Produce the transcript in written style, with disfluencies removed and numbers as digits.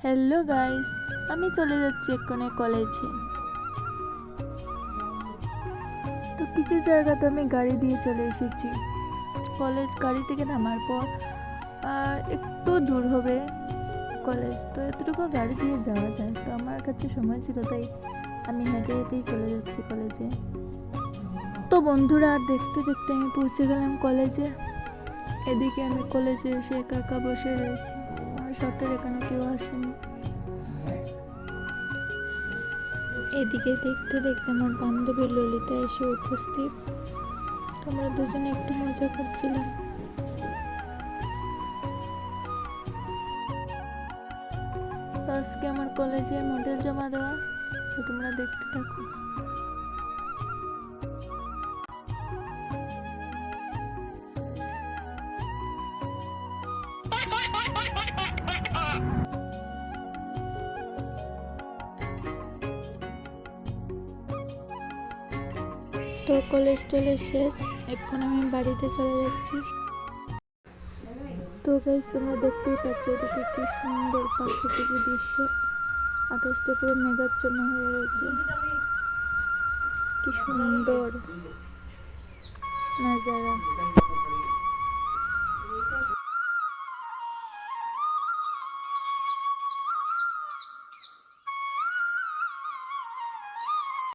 Hello guys, আমি চলে যাচ্ছি এক্ষুনি কলেজে। তো কিছু জায়গাতে আমি গাড়ি দিয়ে চলে এসেছি। কলেজ গাড়ি থেকে নামার পর আর একটু দূর হবে কলেজ, তো এতটুকু গাড়ি দিয়ে যাওয়া যায়। তো আমার কাছে সময় ছিল, তাই আমি হেঁটে হেঁটেই চলে যাচ্ছি কলেজে। তো বন্ধুরা, দেখতে দেখতে আমি পৌঁছে গেলাম কলেজে। এদিকে আমি কলেজে এসে একা একা বসে রয়েছি, আমার সাথে এখানে কেউ আসেনি। এদিকে দেখতে দেখতে আমার বান্ধবী ললিতা এসে উপস্থিত। আমরা দুজনে একটু মজা করছিলাম। তো আজকে আমার কলেজে মডেল জমা দেওয়া, তো তোমরা দেখতে থাকো। তো কলেজ টলেজ শেষ, এখন আমি বাড়িতে চলে যাচ্ছি। তো গাইস, তোমরা দেখতেই পাচ্ছ এদিকে কি সুন্দর প্রাকৃতিক দৃশ্য। আকাশটা পুরো মেঘাচ্ছন্ন হয়ে রয়েছে, কি সুন্দর নাজারা।